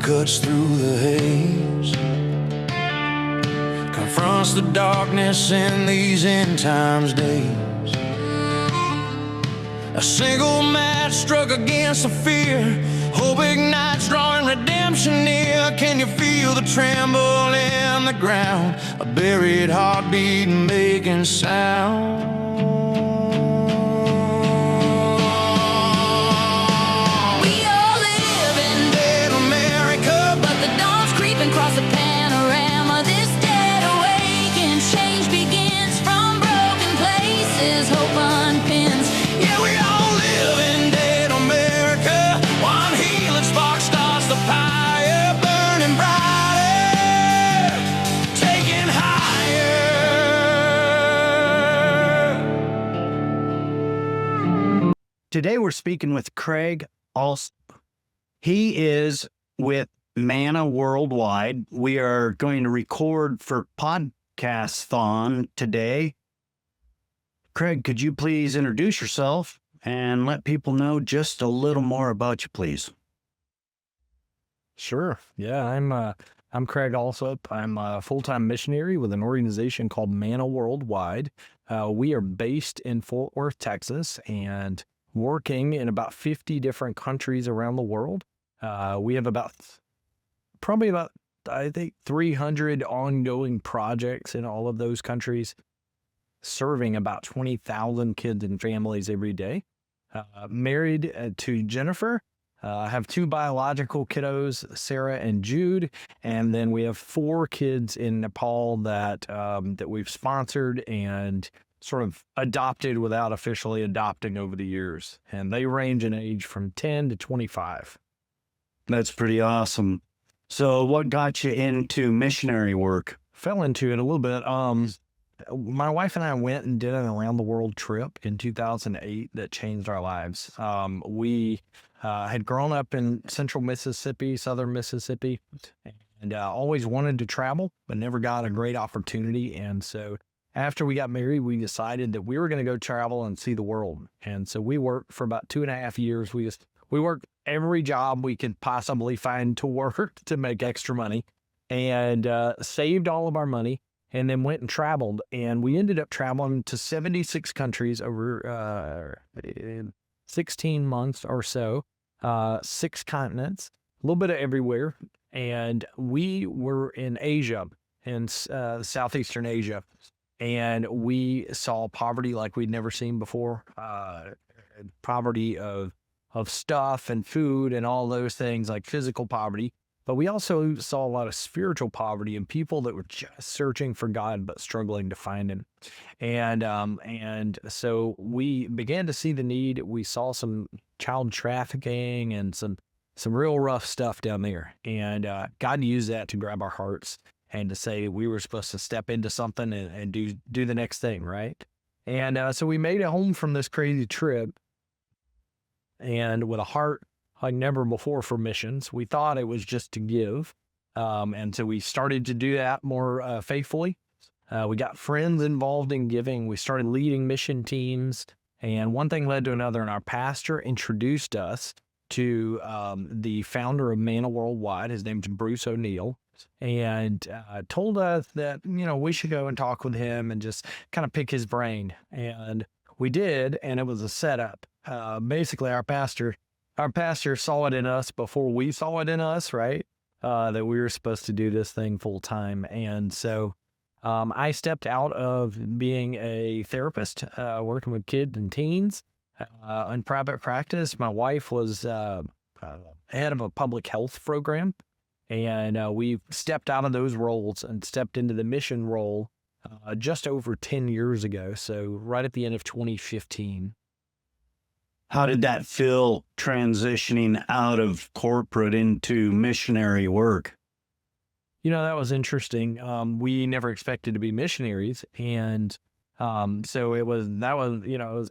cuts through the haze, confronts the darkness in these end times days. A single match struck against the fear, hope ignites, drawing redemption near. Can you feel the tremble in the ground, a buried heartbeat making sound? We all live in dead America, but the dawn's creeping across the panorama. This dead awaken, change begins from broken places, hope unpins. Yeah, we all live in dead America. One healing spark starts the fire, burning brighter, taking higher. Today we're speaking with Craig Alsup. He is with Manna Worldwide. We are going to record for Podcast-thon today. Craig, could you please introduce yourself and let people know just a little more about you, please? Sure. Yeah, I'm Craig Alsup. I'm a full-time missionary with an organization called Manna Worldwide. We are based in Fort Worth, Texas, and working in about 50 different countries around the world. We have probably about, I think, 300 ongoing projects in all of those countries, serving about 20,000 kids and families every day. Married to Jennifer. I have 2 biological kiddos, Sarah and Jude, and then we have 4 kids in Nepal that we've sponsored and sort of adopted without officially adopting over the years. And they range in age from 10 to 25. That's pretty awesome. So what got you into missionary work? Fell into it a little bit. My wife and I went and did an around the world trip in 2008 that changed our lives. We had grown up in central Mississippi, southern Mississippi, and always wanted to travel, but never got a great opportunity. And so after we got married, we decided that we were going to go travel and see the world. And so we worked for about 2.5 years. We worked every job we could possibly find to work to make extra money, and saved all of our money, and then went and traveled. And we ended up traveling to 76 countries over 16 months or so, 6 continents, a little bit of everywhere. And we were in Asia, in Southeastern Asia, and we saw poverty like we'd never seen before, poverty of stuff and food and all those things, like physical poverty. But we also saw a lot of spiritual poverty and people that were just searching for God but struggling to find Him. And so we began to see the need. We saw some child trafficking and some real rough stuff down there. And God used that to grab our hearts and to say we were supposed to step into something and do the next thing, right? And so we made it home from this crazy trip, and with a heart like never before for missions. We thought it was just to give. And so we started to do that more faithfully. We got friends involved in giving. We started leading mission teams, and one thing led to another. And our pastor introduced us to the founder of Manna Worldwide. His name's Bruce O'Neill, and told us that, we should go and talk with him and just kind of pick his brain. And we did, and it was a setup. Basically, our pastor saw it in us before we saw it in us, right? That we were supposed to do this thing full time. And so I stepped out of being a therapist, working with kids and teens in private practice. My wife was head of a public health program, and we stepped out of those roles and stepped into the mission role just over 10 years ago. So right at the end of 2015. How did that feel transitioning out of corporate into missionary work? That was interesting. We never expected to be missionaries. And so it was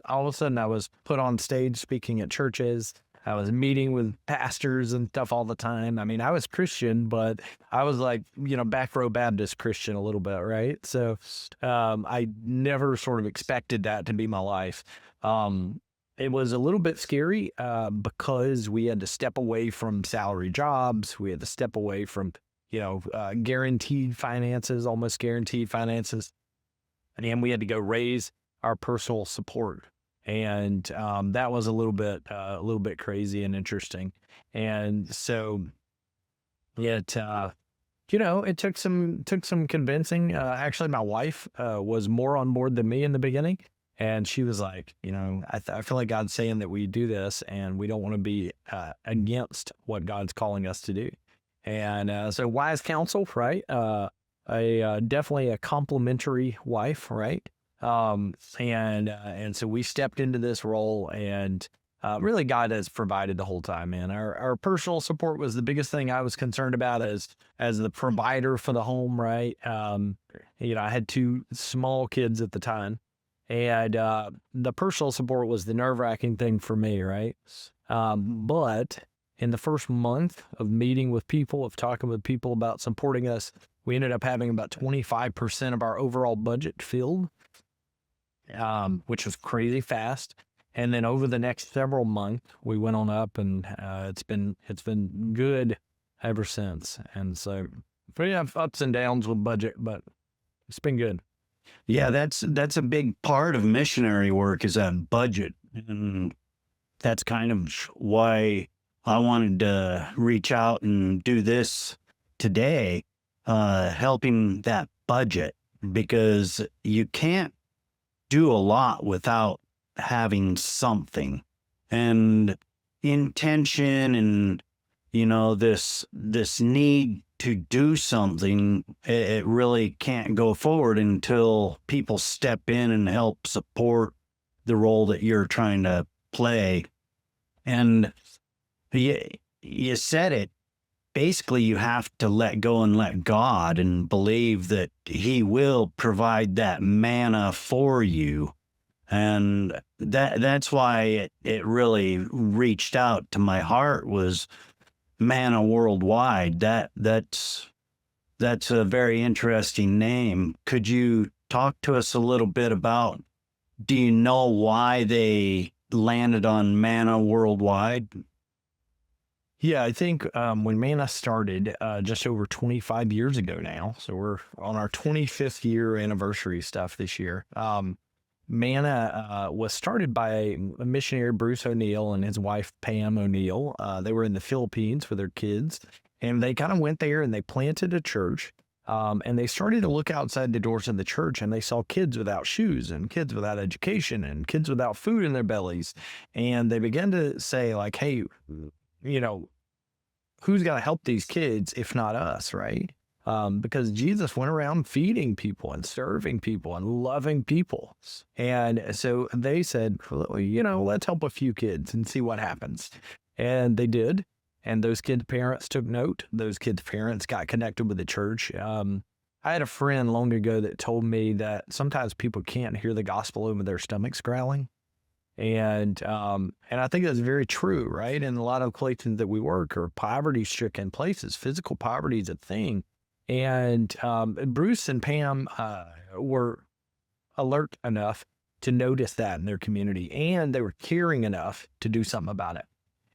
all of a sudden I was put on stage speaking at churches. I was meeting with pastors and stuff all the time. I mean, I was Christian, but I was like, back row Baptist Christian a little bit, right? So I never sort of expected that to be my life. It was a little bit scary because we had to step away from salary jobs. We had to step away from, guaranteed finances, almost guaranteed finances. And we had to go raise our personal support. And that was a little bit crazy and interesting. And so it took some convincing. Actually, my wife was more on board than me in the beginning. And she was like, I feel like God's saying that we do this and we don't want to be against what God's calling us to do. And so wise counsel, right? Definitely a complimentary wife, right? And so we stepped into this role, and really God has provided the whole time, man. Our personal support was the biggest thing I was concerned about as the provider for the home, right? I had 2 small kids at the time. And the personal support was the nerve-wracking thing for me, right? But in the first month of meeting with people, of talking with people about supporting us, we ended up having about 25% of our overall budget filled, which was crazy fast. And then over the next several months, we went on up, and it's been good ever since. And so we have ups and downs with budget, but it's been good. Yeah, that's a big part of missionary work, is that budget. And that's kind of why I wanted to reach out and do this today, helping that budget, because you can't do a lot without having something, and intention, and this need to do something. It really can't go forward until people step in and help support the role that you're trying to play. And you said it, basically you have to let go and let God, and believe that he will provide that manna for you. And that's why it really reached out to my heart, was Manna Worldwide. That's a very interesting name. Could you talk to us a little bit about, do you know why they landed on Manna Worldwide? Yeah, I think when Manna started just over 25 years ago now, so we're on our 25th year anniversary stuff this year. Manna was started by a missionary, Bruce O'Neill, and his wife, Pam O'Neill. They were in the Philippines with their kids, and they kind of went there and they planted a church. And they started to look outside the doors of the church, and they saw kids without shoes, and kids without education, and kids without food in their bellies. And they began to say, like, hey, who's got to help these kids if not us, right? Because Jesus went around feeding people and serving people and loving people. And so they said, let's help a few kids and see what happens. And they did. And those kids' parents took note. Those kids' parents got connected with the church. I had a friend long ago that told me that sometimes people can't hear the gospel over their stomachs growling. And I think that's very true, right? In a lot of places that we work are poverty-stricken places. Physical poverty is a thing. And Bruce and Pam were alert enough to notice that in their community, and they were caring enough to do something about it.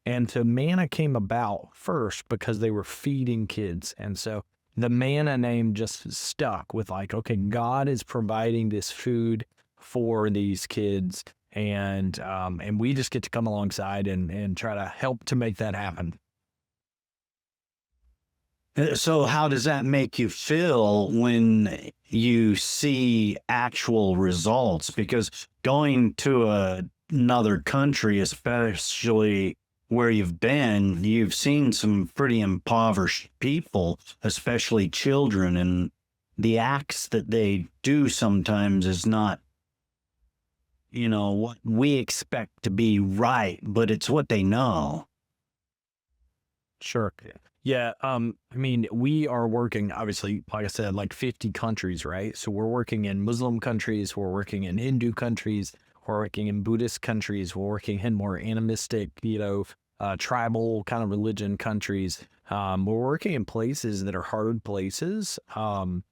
And so Manna came about first because they were feeding kids. And so the Manna name just stuck with, like, okay, God is providing this food for these kids. And we just get to come alongside and try to help to make that happen. So how does that make you feel when you see actual results? Because going to another country, especially where you've seen some pretty impoverished people, especially children, and the acts that they do sometimes is not, what we expect to be right, but it's what they know. Sure. Yeah. We are working, obviously, like I said, like 50 countries, right? So we're working in Muslim countries, we're working in Hindu countries, we're working in Buddhist countries, we're working in more animistic, tribal kind of religion countries. We're working in places that are hard places. And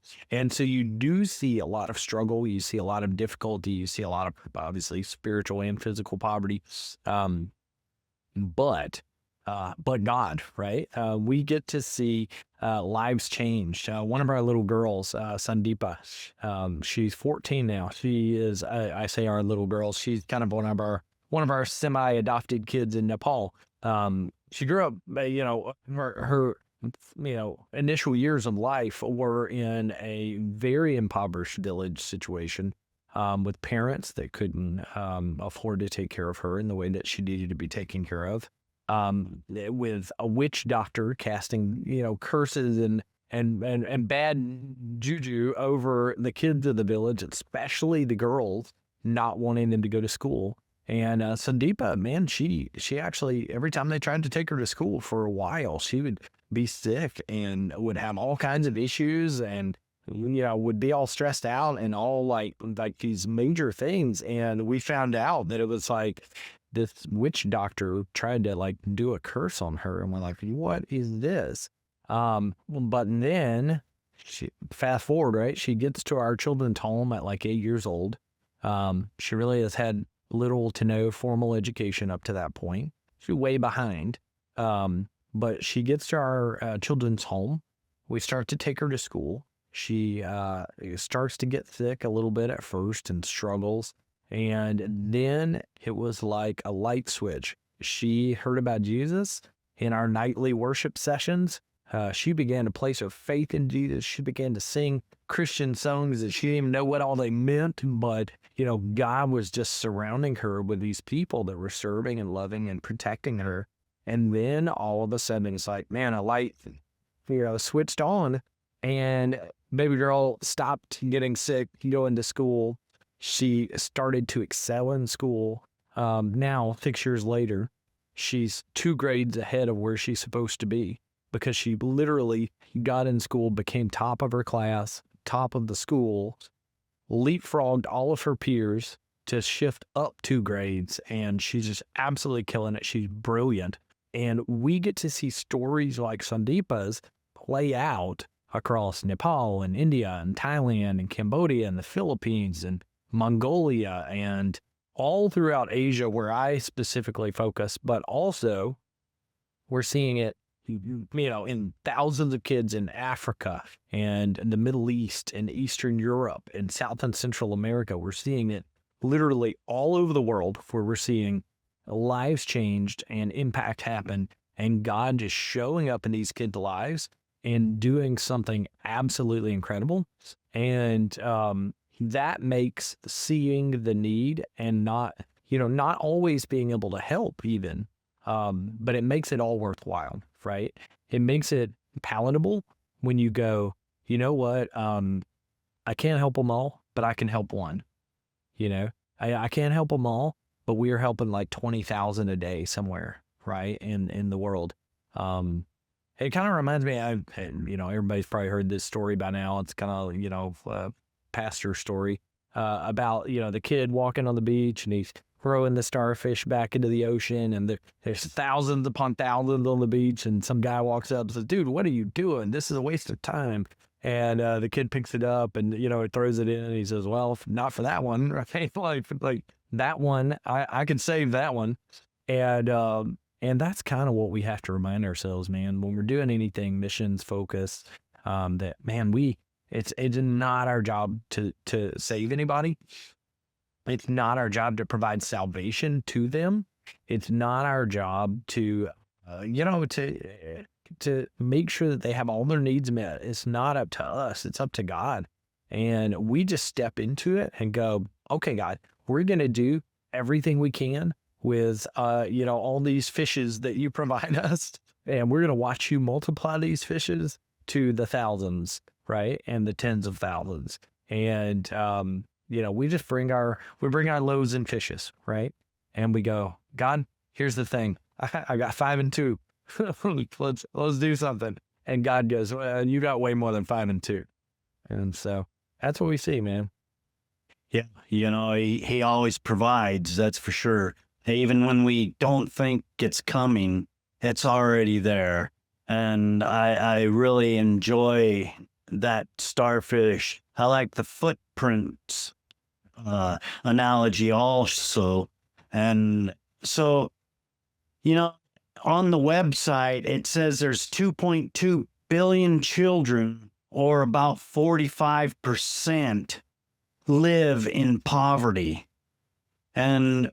so you do see a lot of struggle. You see a lot of difficulty. You see a lot of, obviously, spiritual and physical poverty. Um, but God, right? We get to see lives changed. One of our little girls, Sandeepa, she's 14 now. She is, I say our little girl, she's kind of one of our semi-adopted kids in Nepal. She grew up, her initial years of life were in a very impoverished village situation. With parents that couldn't afford to take care of her in the way that she needed to be taken care of, with a witch doctor casting, curses and bad juju over the kids of the village, especially the girls, not wanting them to go to school. And Sandeepa, man, she actually, every time they tried to take her to school for a while, she would be sick and would have all kinds of issues and would be all stressed out and all like these major things. And we found out that it was like this witch doctor tried to like do a curse on her. And we're like, what is this? But then fast forward, right? She gets to our children's home at like 8 years old. She really has had little to no formal education up to that point. She's way behind. But she gets to our children's home. We start to take her to school. She starts to get sick a little bit at first and struggles. And then it was like a light switch. She heard about Jesus in our nightly worship sessions. She began to place her faith in Jesus. She began to sing Christian songs that she didn't even know what all they meant. But, God was just surrounding her with these people that were serving and loving and protecting her. And then all of a sudden it's like, man, a light, switched on. And baby girl stopped getting sick, going to school. She started to excel in school. Now, 6 years later, she's 2 grades ahead of where she's supposed to be because she literally got in school, became top of her class, top of the school, leapfrogged all of her peers to shift up 2 grades. And she's just absolutely killing it. She's brilliant. And we get to see stories like Sandeepa's play out across Nepal and India and Thailand and Cambodia and the Philippines and Mongolia and all throughout Asia where I specifically focus, but also we're seeing it, in thousands of kids in Africa and the Middle East and Eastern Europe and South and Central America. We're seeing it literally all over the world where we're seeing lives changed and impact happen and God just showing up in these kids' lives and doing something absolutely incredible. And that makes seeing the need and not always being able to help even, but it makes it all worthwhile, right? It makes it palatable when you go, you know what, I can't help them all, but I can help one. I can't help them all, but we are helping like 20,000 a day somewhere, right, in the world. It kind of reminds me, everybody's probably heard this story by now. It's kind of, a pastor story about, the kid walking on the beach and he's throwing the starfish back into the ocean and there's thousands upon thousands on the beach and some guy walks up and says, dude, what are you doing? This is a waste of time. And the kid picks it up and, it throws it in and he says, well, not for that one, right? like that one, I can save that one. And that's kind of what we have to remind ourselves, man, when we're doing anything missions focused, that, man, it's not our job to save anybody. It's not our job to provide salvation to them. It's not our job to make sure that they have all their needs met. It's not up to us. It's up to God. And we just step into it and go, okay, God, we're going to do everything we can with, all these fishes that you provide us. And we're going to watch you multiply these fishes to the thousands, right? And the tens of thousands. And, we just bring our loaves and fishes, right? And we go, God, here's the thing. I got 5 and 2. let's do something. And God goes, well, you got way more than 5 and 2. And so that's what we see, man. Yeah. He always provides, that's for sure. Even when we don't think it's coming, it's already there. And I really enjoy that starfish. I like the footprints analogy also. And so, you know, on the website, it says there's 2.2 billion children, or about 45%, live in poverty. And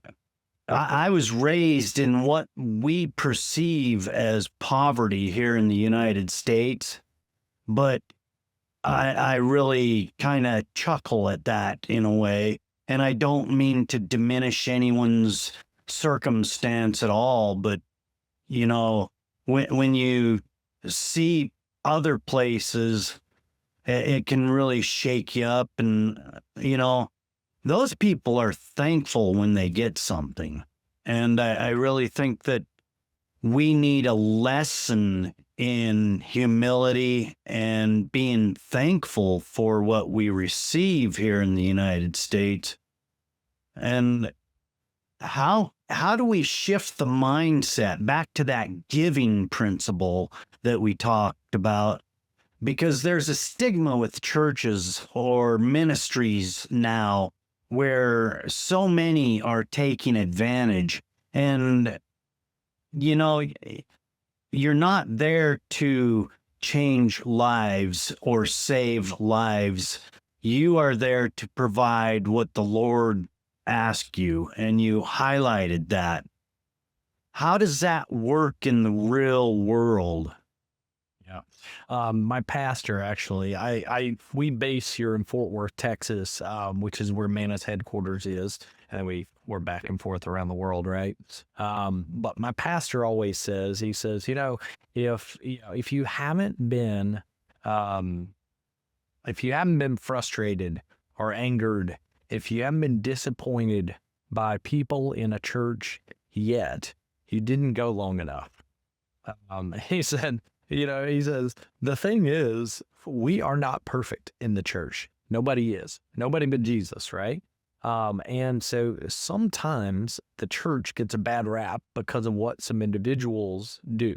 I was raised in what we perceive as poverty here in the United States, but I really kind of chuckle at that in a way. And I don't mean to diminish anyone's circumstance at all, but when you see other places, it can really shake you up. And those people are thankful when they get something. And I really think that we need a lesson in humility and being thankful for what we receive here in the United States. And how do we shift the mindset back to that giving principle that we talked about? Because there's a stigma with churches or ministries now where so many are taking advantage. And you're not there to change lives or save lives. You are there to provide what the Lord asked you, and you highlighted that. How does that work in the real world? My pastor, actually, we base here in Fort Worth, Texas, which is where Manna's headquarters is, and we're back and forth around the world, right? But my pastor always says, he says, if you haven't been, frustrated or angered, if you haven't been disappointed by people in a church yet, you didn't go long enough. He said, he says, the thing is, we are not perfect in the church. Nobody is. Nobody but Jesus, right? And so sometimes the church gets a bad rap because of what some individuals do.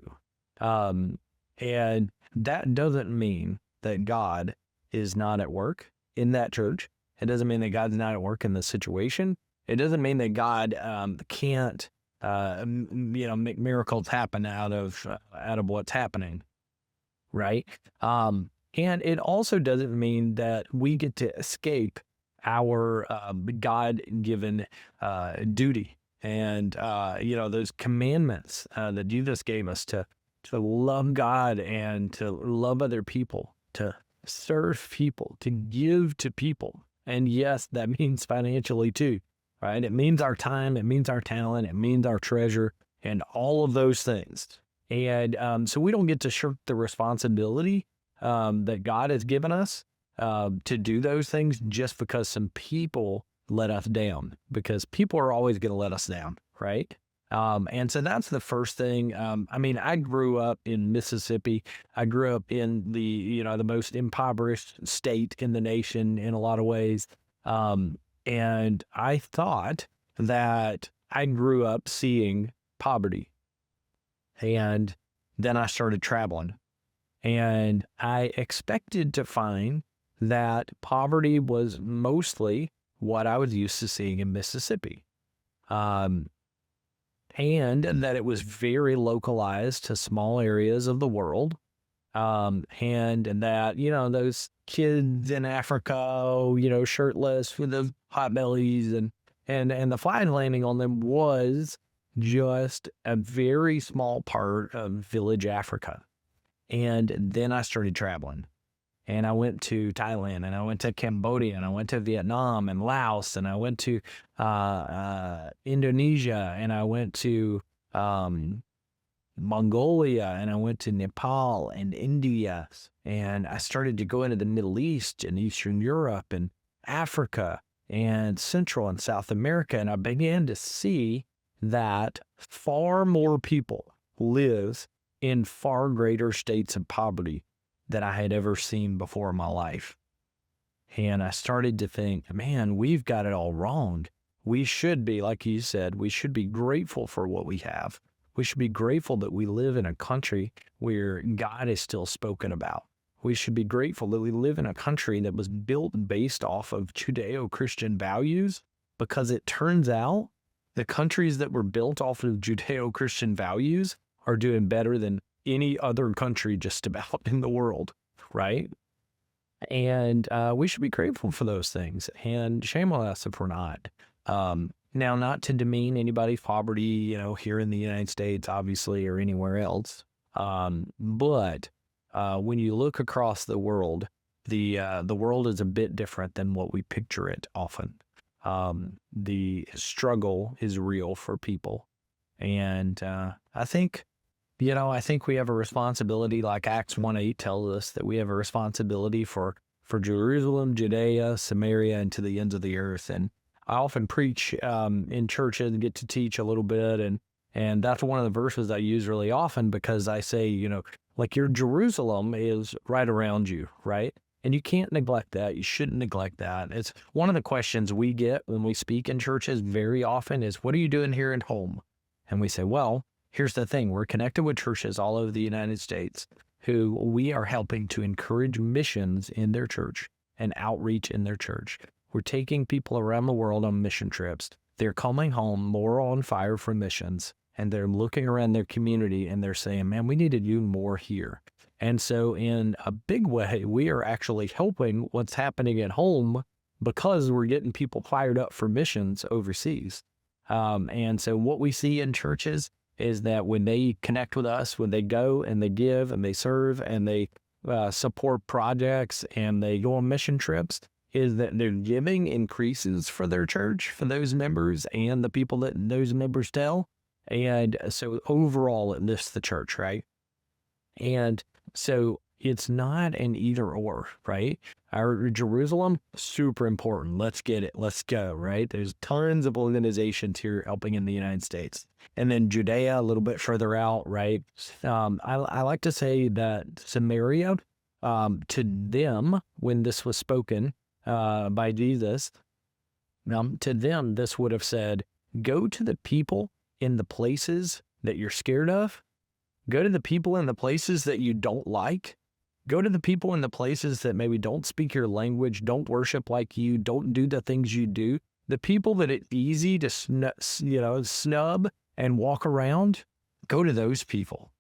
And that doesn't mean that God is not at work in that church. It doesn't mean that God's not at work in the situation. It doesn't mean that God can't make miracles happen out of what's happening, right? And it also doesn't mean that we get to escape our God-given duty and those commandments that Jesus gave us to love God and to love other people, to serve people, to give to people. And yes, that means financially too. Right? It means our time, it means our talent, it means our treasure, and all of those things. And so we don't get to shirk the responsibility that God has given us to do those things just because some people let us down, because people are always going to let us down, right? And so that's the first thing. I grew up in Mississippi. I grew up in the most impoverished state in the nation in a lot of ways. And I thought that I grew up seeing poverty. And then I started traveling. And I expected to find that poverty was mostly what I was used to seeing in Mississippi. And that it was very localized to small areas of the world. And that, those kids in Africa, shirtless with the hot bellies and the flag landing on them was just a very small part of village Africa. And then I started traveling, and I went to Thailand, and I went to Cambodia, and I went to Vietnam and Laos, and I went to Indonesia, and I went to Mongolia, and I went to Nepal and India, and I started to go into the Middle East and Eastern Europe and Africa and Central and South America, and I began to see that far more people live in far greater states of poverty than I had ever seen before in my life. And I started to think, man, we've got it all wrong. We should be, like you said, we should be grateful for what we have. We should be grateful that we live in a country where God is still spoken about. We should be grateful that we live in a country that was built based off of Judeo-Christian values, because it turns out the countries that were built off of Judeo-Christian values are doing better than any other country just about in the world, right? And we should be grateful for those things. And shame on us if we're not. Now, not to demean anybody's poverty, here in the United States, obviously, or anywhere else. But when you look across the world world is a bit different than what we picture it often. The struggle is real for people. And I think we have a responsibility, like Acts 1:8 tells us, that we have a responsibility for Jerusalem, Judea, Samaria, and to the ends of the earth. And I often preach in churches and get to teach a little bit. And that's one of the verses I use really often, because I say, like, your Jerusalem is right around you, right? And you can't neglect that. You shouldn't neglect that. It's one of the questions we get when we speak in churches very often is, what are you doing here at home? And we say, well, here's the thing. We're connected with churches all over the United States who we are helping to encourage missions in their church and outreach in their church. We're taking people around the world on mission trips. They're coming home more on fire for missions, and they're looking around their community and they're saying, man, we need to do more here. And so in a big way, we are actually helping what's happening at home, because we're getting people fired up for missions overseas. And so what we see in churches is that when they connect with us, when they go and they give and they serve and they support projects and they go on mission trips, is that their giving increases for their church, for those members and the people that those members tell. And so overall, it lifts the church, right? And so it's not an either or, right? Our Jerusalem, super important. Let's get it. Let's go, right? There's tons of organizations here helping in the United States. And then Judea, a little bit further out, right? I like to say that Samaria, to them, when this was spoken by Jesus, to them, this would have said, go to the people in the places that you're scared of. Go to the people in the places that you don't like. Go to the people in the places that maybe don't speak your language, don't worship like you, don't do the things you do. The people that it's easy to snub and walk around, go to those people.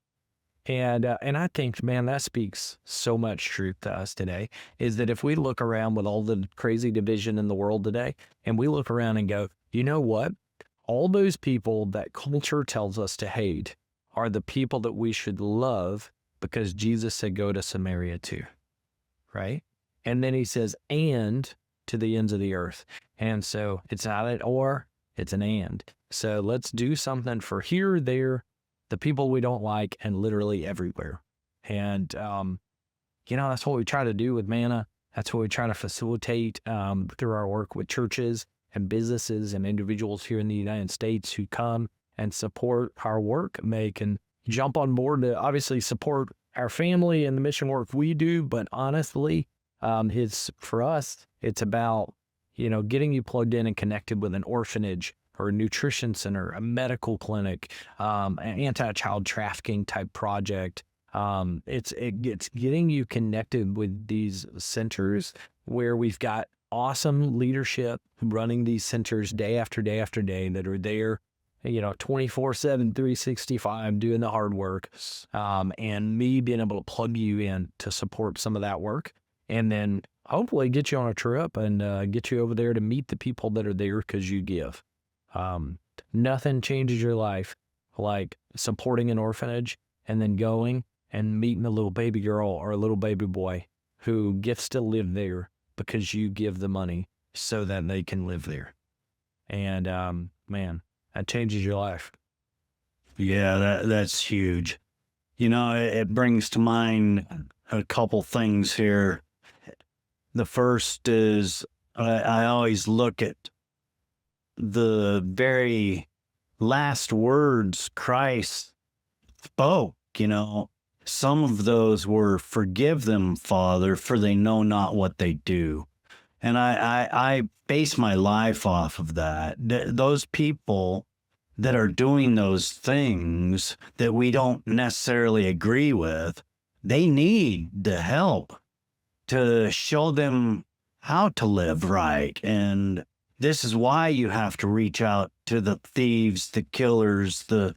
And I think, man, that speaks so much truth to us today, is that if we look around with all the crazy division in the world today, and we look around and go, you know what? All those people that culture tells us to hate are the people that we should love, because Jesus said, go to Samaria too, right? And then he says, and to the ends of the earth. And so it's not an or, it's an and. So let's do something for here, there, the people we don't like, and literally everywhere. And, that's what we try to do with Manna. That's what we try to facilitate through our work with churches and businesses and individuals here in the United States who come and support our work. They can jump on board to obviously support our family and the mission work we do. But honestly, for us, it's about, getting you plugged in and connected with an orphanage or a nutrition center, a medical clinic, an anti-child trafficking type project. It's getting you connected with these centers where we've got awesome leadership running these centers day after day after day that are there, 24/7, 365, doing the hard work, and me being able to plug you in to support some of that work, and then hopefully get you on a trip and get you over there to meet the people that are there because you give. Nothing changes your life like supporting an orphanage and then going and meeting a little baby girl or a little baby boy who gets to live there because you give the money so that they can live there. And man, that changes your life. Yeah, that's huge. It brings to mind a couple things here. The first is I always look at the very last words Christ spoke. Some of those were, forgive them, Father, for they know not what they do. And I base my life off of that. Those people that are doing those things that we don't necessarily agree with, they need the help to show them how to live right. And this is why you have to reach out to the thieves, the killers, the,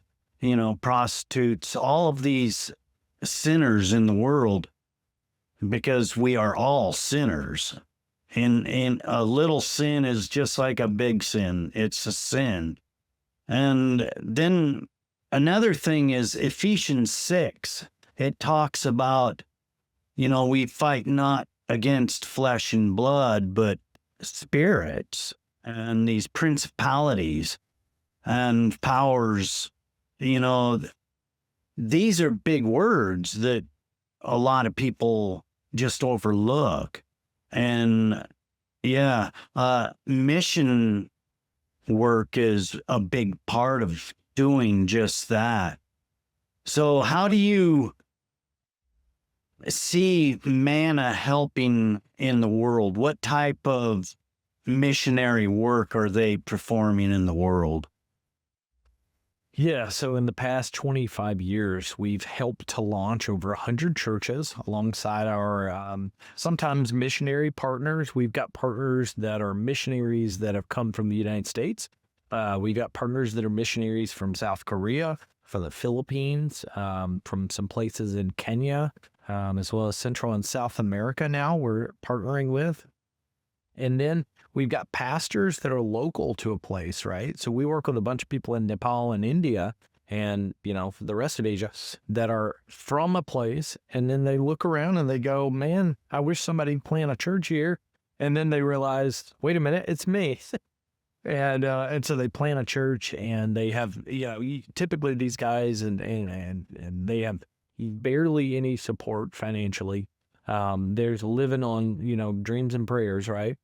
prostitutes, all of these sinners in the world, because we are all sinners. And a little sin is just like a big sin. It's a sin. And then another thing is Ephesians 6. It talks about, we fight not against flesh and blood, but spirits and these principalities and powers. These are big words that a lot of people just overlook. And mission work is a big part of doing just that. So how do you see Manna helping in the world? What type of missionary work are they performing in the world? Yeah, so in the past 25 years, we've helped to launch over 100 churches alongside our sometimes missionary partners. We've got partners that are missionaries that have come from the United States. We've got partners that are missionaries from South Korea, from the Philippines, from some places in Kenya, as well as Central and South America now we're partnering with. And then we've got pastors that are local to a place, right? So we work with a bunch of people in Nepal and India and, the rest of Asia that are from a place. And then they look around and they go, man, I wish somebody would plant a church here. And then they realize, wait a minute, it's me. And so they plant a church and they have, typically these guys and they have barely any support financially. There's living on, dreams and prayers, right?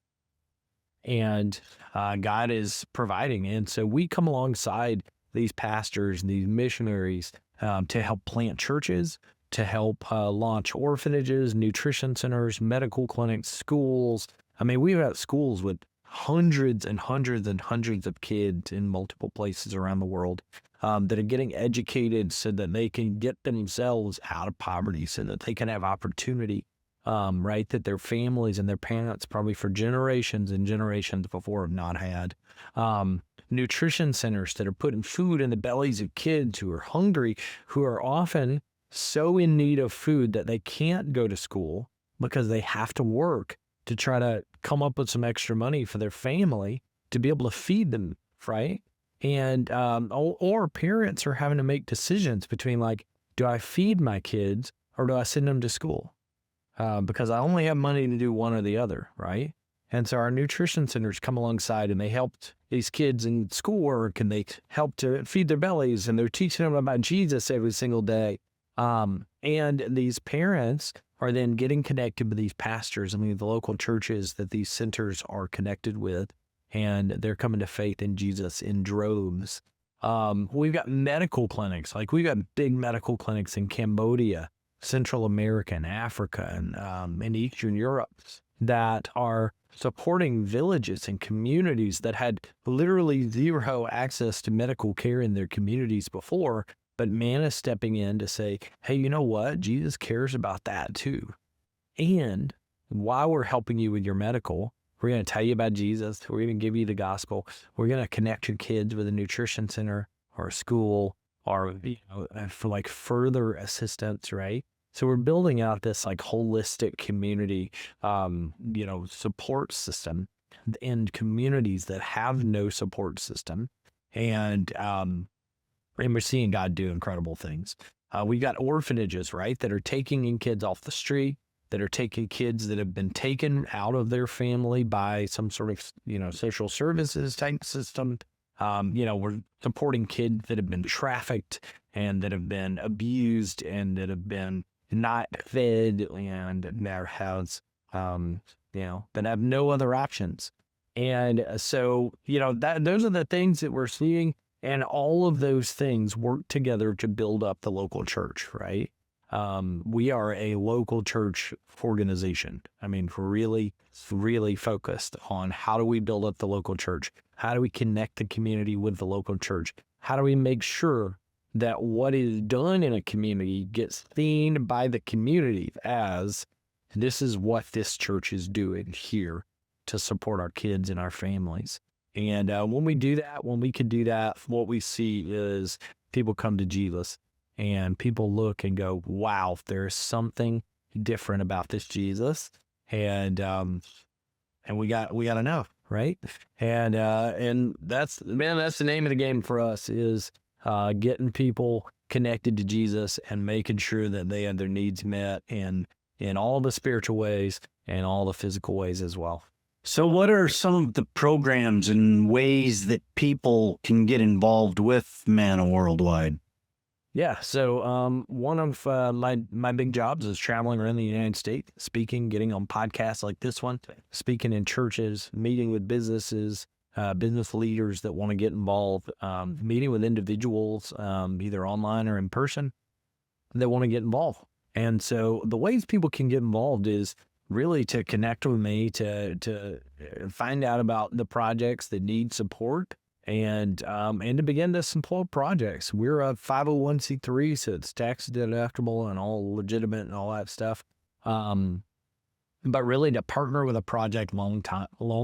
And God is providing. And so we come alongside these pastors and these missionaries to help plant churches, to help launch orphanages, nutrition centers, medical clinics, schools. I mean, we've got schools with hundreds and hundreds and hundreds of kids in multiple places around the world that are getting educated so that they can get themselves out of poverty, so that they can have opportunity. Right, that their families and their parents probably for generations and generations before have not had. Nutrition centers that are putting food in the bellies of kids who are hungry, who are often so in need of food that they can't go to school because they have to work to try to come up with some extra money for their family to be able to feed them, right? And or parents are having to make decisions between do I feed my kids or do I send them to school? Because I only have money to do one or the other, right? And so our nutrition centers come alongside and they help these kids in schoolwork and they help to feed their bellies and they're teaching them about Jesus every single day. And these parents are then getting connected with these pastors, the local churches that these centers are connected with, and they're coming to faith in Jesus in droves. We've got medical clinics, we've got big medical clinics in Cambodia, Central America and Africa and in Eastern Europe that are supporting villages and communities that had literally zero access to medical care in their communities before, but Manna stepping in to say, hey, you know what? Jesus cares about that too. And while we're helping you with your medical, we're going to tell you about Jesus. We're going to give you the gospel. We're going to connect your kids with a nutrition center or a school or for further assistance, right? So we're building out this holistic community, support system in communities that have no support system. And we're seeing God do incredible things. We got orphanages, right, that are taking in kids off the street, that are taking kids that have been taken out of their family by some sort of, social services type system. We're supporting kids that have been trafficked and that have been abused and that have been not fed and that has, that have no other options. And so, those are the things that we're seeing. And all of those things work together to build up the local church, right? We are a local church organization. Really, really focused on how do we build up the local church? How do we connect the community with the local church? how do we make sure that what is done in a community gets seen by the community as this is what this church is doing here to support our kids and our families. And when we do that, when we can do that, what we see is people come to Jesus and people look and go, wow, there's something different about this Jesus. And we got to know, right? And that's the name of the game for us is getting people connected to Jesus and making sure that they have their needs met in all the spiritual ways and all the physical ways as well. So what are some of the programs and ways that people can get involved with Manna Worldwide? Yeah, so one of my big jobs is traveling around the United States, speaking, getting on podcasts like this one, speaking in churches, meeting with businesses, business leaders that want to get involved, meeting with individuals, either online or in person, that want to get involved. And so the ways people can get involved is really to connect with me, to find out about the projects that need support, and to begin to support projects. We're a 501c3, so it's tax deductible and all legitimate and all that stuff. But really to partner with a project long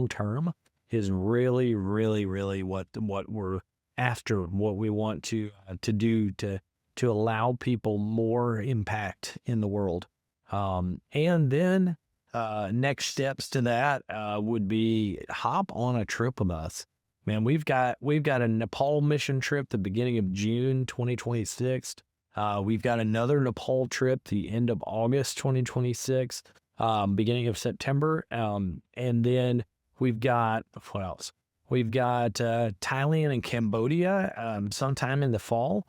term is really, really, really what we're after, what we want to do to allow people more impact in the world. And then next steps to that would be hop on a trip with us. Man, we've got a Nepal mission trip the beginning of June 2026. We've got another Nepal trip the end of August 2026, beginning of September. And then we've got, what else? We've got Thailand and Cambodia sometime in the fall,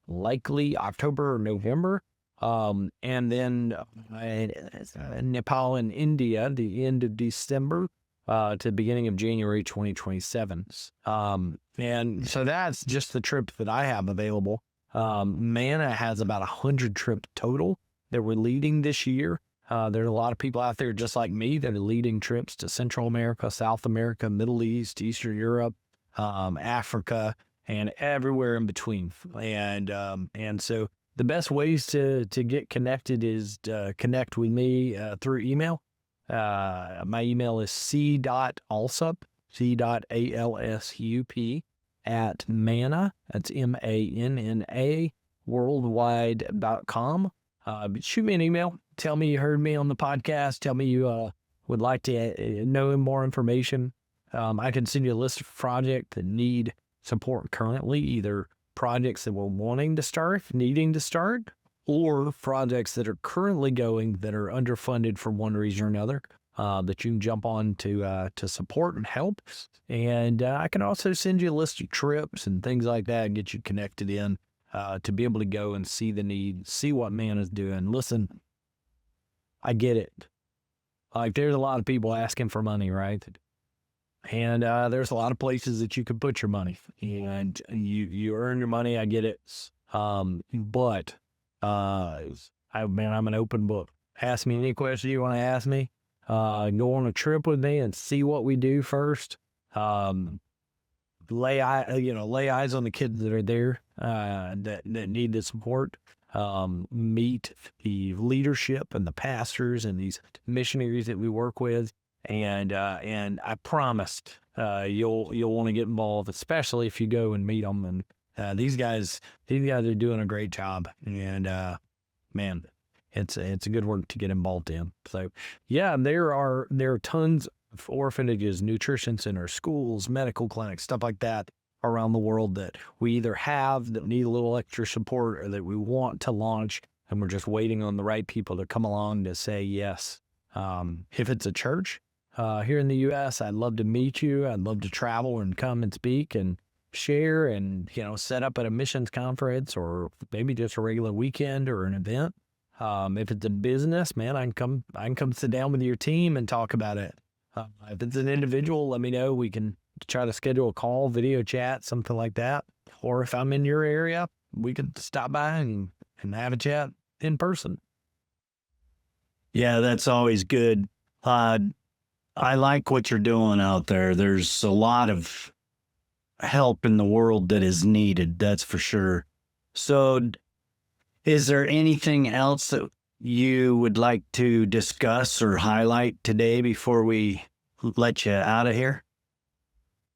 likely October or November. And then Nepal and India, the end of December to the beginning of January 2027. And so that's just the trips that I have available. Manna has about 100 trips total that we're leading this year. There are a lot of people out there just like me that are leading trips to Central America, South America, Middle East, Eastern Europe, Africa, and everywhere in between. And so the best ways to get connected is to connect with me through email. My email is c.alsup, c.alsup at Manna, that's MANNA, worldwide.com. Shoot me an email. Tell me you heard me on the podcast. Tell me you would like to know more information. I can send you a list of projects that need support currently, either projects that we're wanting to start, needing to start, or projects that are currently going that are underfunded for one reason or another, that you can jump on to support and help. And I can also send you a list of trips and things like that and get you connected in to be able to go and see the need, see what Manna's doing. Listen, I get it. Like, there's a lot of people asking for money, right? And there's a lot of places that you could put your money, and you earn your money. I get it. But I'm an open book. Ask me any question you want to ask me. Go on a trip with me and see what we do first. Lay eyes on the kids that are there, that need the support. Meet the leadership and the pastors and these missionaries that we work with. And I promised you'll want to get involved, especially if you go and meet them. And these guys are doing a great job. And man, it's a good work to get involved in. So yeah, there are tons of orphanages, nutrition centers, schools, medical clinics, stuff like that around the world that we either have that need a little extra support or that we want to launch, and we're just waiting on the right people to come along to say yes. If it's a church here in the U.S., I'd love to meet you. I'd love to travel and come and speak and share and, set up at a missions conference or maybe just a regular weekend or an event. If it's a business, man, I can come sit down with your team and talk about it. If it's an individual, let me know. We can try to schedule a call, video chat, something like that. Or if I'm in your area, we could stop by and have a chat in person. Yeah, that's always good. I like what you're doing out there. There's a lot of help in the world that is needed. That's for sure. So, is there anything else that you would like to discuss or highlight today before we let you out of here?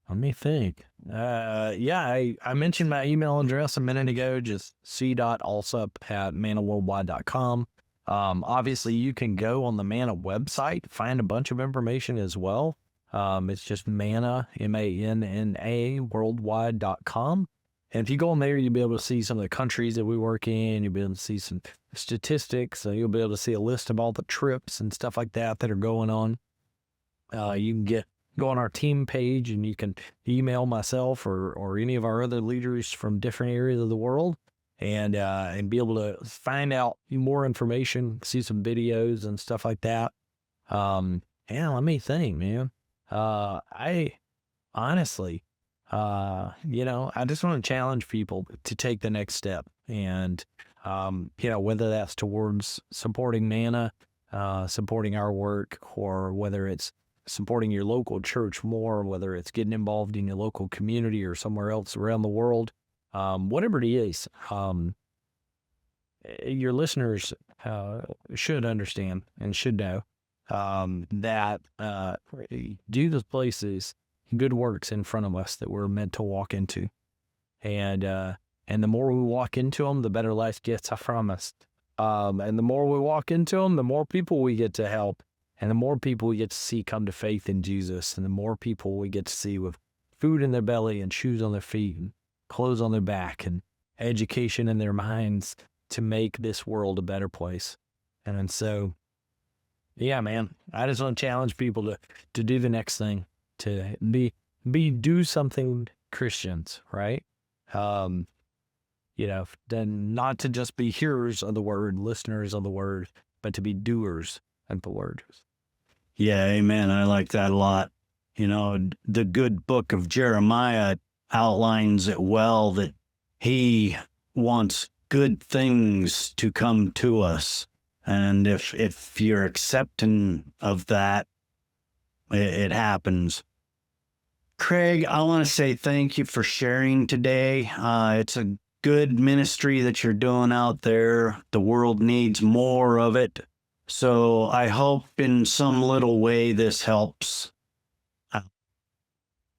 Let me think. I mentioned my email address a minute ago, just c.alsup@mannaworldwide.com. Obviously, you can go on the Manna website, find a bunch of information as well. It's just Manna, MANNA, worldwide.com. And if you go on there, you'll be able to see some of the countries that we work in. You'll be able to see some statistics. You'll be able to see a list of all the trips and stuff like that are going on. You can go on our team page, and you can email myself or any of our other leaders from different areas of the world, and be able to find out more information, see some videos and stuff like that. Let me think, man. I honestly, I just want to challenge people to take the next step, and whether that's towards supporting Manna, supporting our work, or whether it's supporting your local church more, whether it's getting involved in your local community or somewhere else around the world, whatever it is, your listeners should understand and should know that do those places good works in front of us that we're meant to walk into, and the more we walk into them, the better life gets, I promise. And the more we walk into them, the more people we get to help, and the more people we get to see come to faith in Jesus, and the more people we get to see with food in their belly and shoes on their feet and clothes on their back and education in their minds to make this world a better place. And so, yeah, man, I just want to challenge people to do the next thing, to do something Christians, right? Then not to just be hearers of the word, listeners of the word, but to be doers of the word. Yeah, amen. I like that a lot. The good book of Jeremiah outlines it well, that he wants good things to come to us. And if you're accepting of that, it happens. Craig, I want to say thank you for sharing today. It's a good ministry that you're doing out there. The world needs more of it. So I hope in some little way this helps.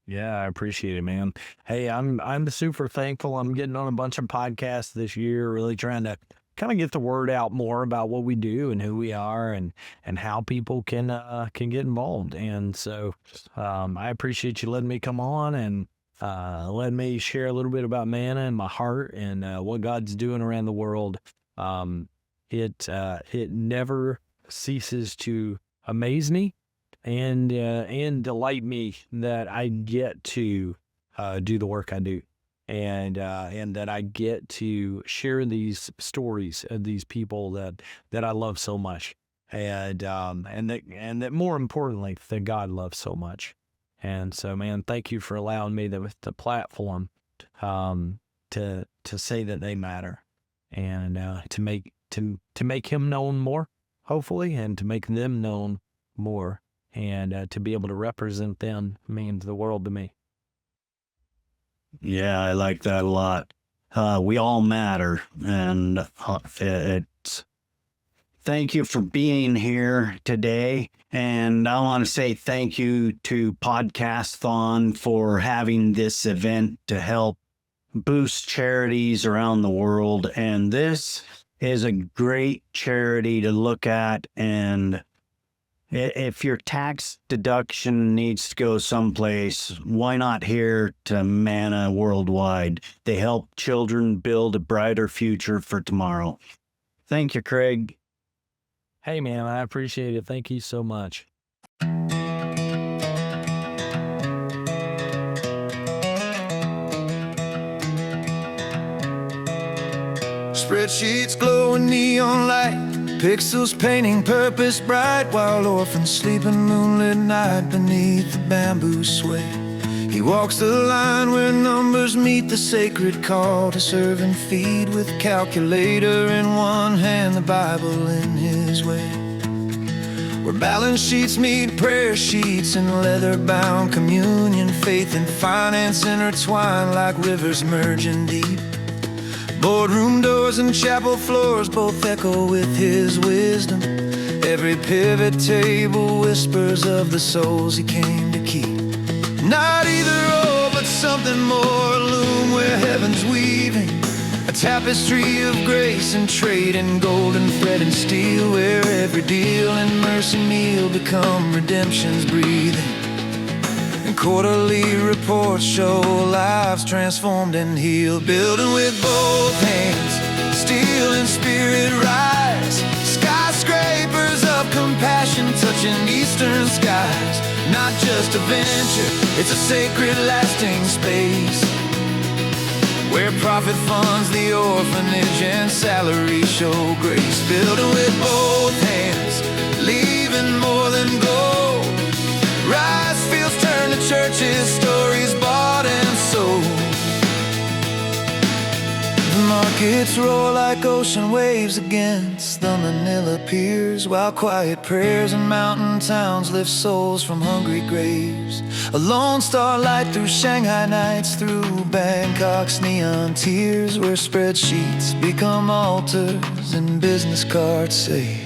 Yeah, I appreciate it, man. Hey, I'm super thankful. I'm getting on a bunch of podcasts this year, really trying to kind of get the word out more about what we do and who we are, and how people can get involved. And so I appreciate you letting me come on and letting me share a little bit about Manna and my heart and what God's doing around the world. It never ceases to amaze me and delight me that I get to do the work I do, and that I get to share these stories of these people that I love so much, and that more importantly, that God loves so much. And so, man, thank you for allowing me the platform to say that they matter, and to make him known more, hopefully, and to make them known more, and to be able to represent them means the world to me. Yeah, I like that a lot. We all matter, and it's thank you for being here today. And I want to say thank you to Podcastathon for having this event to help boost charities around the world. And this is a great charity to look at. And if your tax deduction needs to go someplace, why not here to Manna Worldwide? They help children build a brighter future for tomorrow. Thank you, Craig. Hey, man, I appreciate it. Thank you so much. Spreadsheets glowing neon light, pixels painting purpose bright, while orphans sleep in moonlit night beneath the bamboo sway. He walks the line where numbers meet the sacred call to serve and feed, with calculator in one hand, the Bible in his way. where balance sheets meet prayer sheets and leather-bound communion. Faith and finance intertwine like rivers merging deep. Boardroom doors and chapel floors both echo with his wisdom. Every pivot table whispers of the souls he came to keep. Not either or, but something more, a loom where heaven's weaving, a tapestry of grace and trade in golden thread and steel, where every deal and mercy meal become redemption's breathing. And quarterly reports show lives transformed and healed. Building with both hands, steel and spirit rise. Skyscrapers of compassion touching eastern skies. Not just a venture, it's a sacred lasting space, where profit funds the orphanage and salary show grace. Building with both hands, leaving more than gold. Rice fields turn to churches, stories bought and sold. The markets roar like ocean waves against the Manila piers, while quiet prayers in mountain towns lift souls from hungry graves. A lone star light through Shanghai nights, through Bangkok's neon tears, where spreadsheets become altars and business cards say,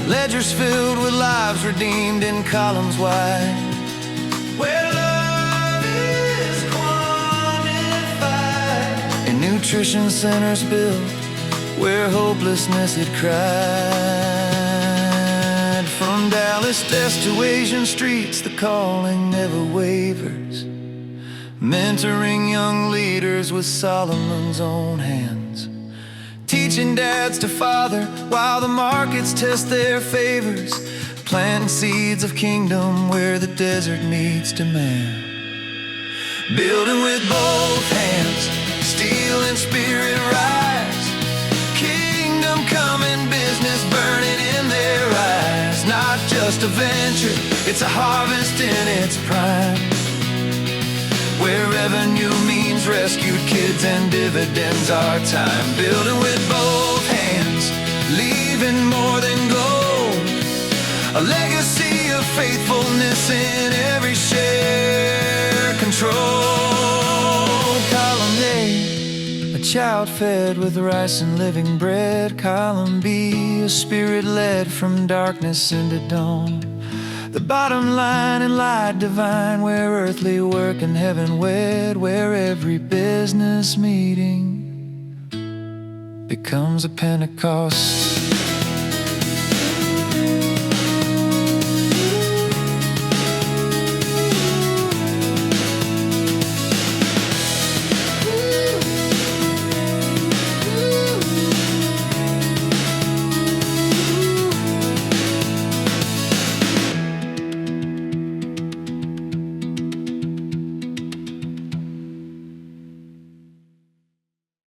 ledgers filled with lives redeemed in columns wide, where love is quantified, and nutrition centers built where hopelessness had cried. From Dallas desk to Asian streets, the calling never wavers, mentoring young leaders with Solomon's own hands, teaching dads to father while the markets test their favors, planting seeds of kingdom where the desert meets demand. Building with both hands, steel and spirit rise. Kingdom coming, business burning in their eyes. Not just a venture, it's a harvest in its prime, where revenue means rescued kids and dividends our time. Building with both hands, leaving more than gold, a legacy of faithfulness in every share. Control. Column A, a child fed with rice and living bread. Column B, a spirit led from darkness into dawn. The bottom line and light divine, where earthly work and heaven wed, where every business meeting becomes a Pentecost.